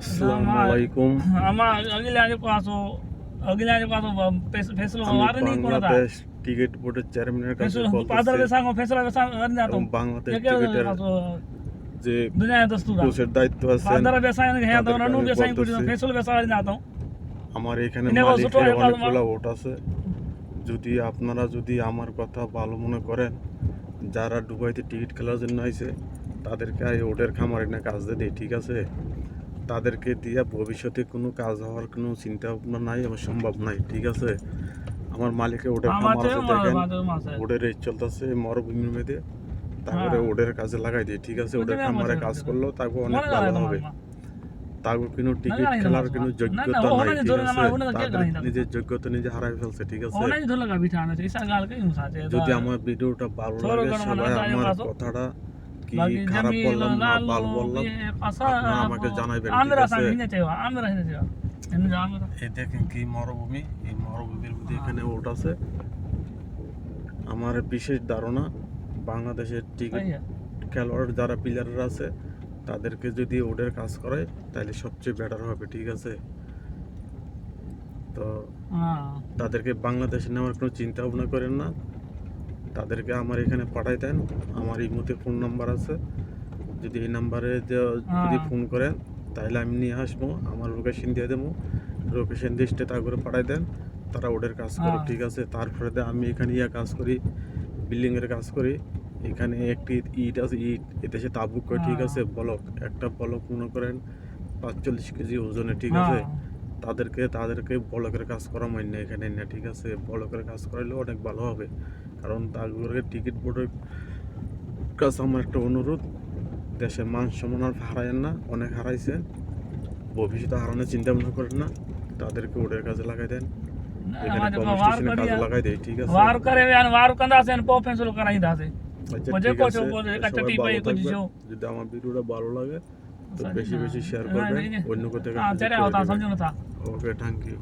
Assalamualaikum. Bangladesh ticket বোর্ডের চেয়ারম্যানের কাছে এবং বাংলাদেশ টিকিটের যে কোচের দায়িত্ব আছে আমার এখানে মালিকের অনেকগুলো ভোট আছে। যদি আপনারা আমার কথা ভালো মনে করেন, যারা দুবাইতে টিকিট খেলার জন্য আইছে তাদেরকে ওদের খামারে না কাজ দেয়, ঠিক আছে? তাদেরকে দিয়ে ভবিষ্যতে কোনো কাজ হওয়ার কোনো চিন্তা ভাবনা নাই এবং সম্ভব নাই, ঠিক আছে? আমার মালিকের ওদের খামার আছে, দেখেন ওদের এই চলতেছে মরুভূমির মধ্যে, তারপরে ওদের কাজে লাগাই দিয়ে, ঠিক আছে? ওদের খামারে কাজ করলেও তাকে অনেক ভালো হবে। তাকে কোনো টিকিট খেলার কোনো যোগ্যতা নাই, ঠিক আছে? নিজের যোগ্যতা নিজে হারাই ফেলছে, ঠিক আছে? যদি আমার ভিডিওটা ভালো লাগে, সবাই আমার কথাটা কি খারাপ বললাম না ভালো বললাম আপনারা আমাকে জানাবেন, ঠিক আছে? এই দেখেন কি মরুভূমি, এই মরুভূমির মধ্যে এখানে ওট আছে। আমার বিশেষ ধারণা বাংলাদেশের টিকিট খেলোয়াড় যারা প্লেয়াররা আছে তাদেরকে যদি ওদের কাজ করে তাহলে সবচেয়ে বেটার হবে, ঠিক আছে? তো তাদেরকে বাংলাদেশে নেওয়ার কোনো চিন্তা ভাবনা করেন না, তাদেরকে আমার এখানে পাঠাই দেন। আমার এই মুহূর্তে ফোন নাম্বার আছে, যদি এই নাম্বারে যদি ফোন করেন তাহলে আমি নিয়ে আসবো, আমার লোকেশন দিয়ে দেবো, লোকেশন দিয়ে স্টেটা করে পাঠাই দেন, তারা ওদের কাজ করো, ঠিক আছে? তারপরে আমি এখানে কাজ করি, বিল্ডিংয়ের কাজ করি। এখানে একটি ইট আছে, ইট এদেশে তাবুক করে, ঠিক আছে? বলক একটা বলক মনে করেন 45 কেজি ওজনে, ঠিক আছে? তাদেরকে বলকের কাজ করা মান্য এখানে না, ঠিক আছে? বলকের কাজ করাইলে অনেক ভালো হবে, কারণ তাদেরকে টিকিট বোর্ডের কাছে আমার একটা অনুরোধ, দেশের মান সম্মান আর হারায়েন না, অনেক হারাইছে, ভবিষ্যতে হারানোর চিন্তা ভাবনা করেন না, তাদেরকে ওদের কাজে লাগাই দেন, এখানে কমিউনিকেশনে কাজে লাগাই দেয়, ঠিক আছে? আচ্ছা, ঠিক আছে, যদি আমার ভিডিওটা ভালো লাগে তো বেশি বেশি শেয়ার করবেন, অন্য কোথাও। ওকে, থ্যাংক ইউ।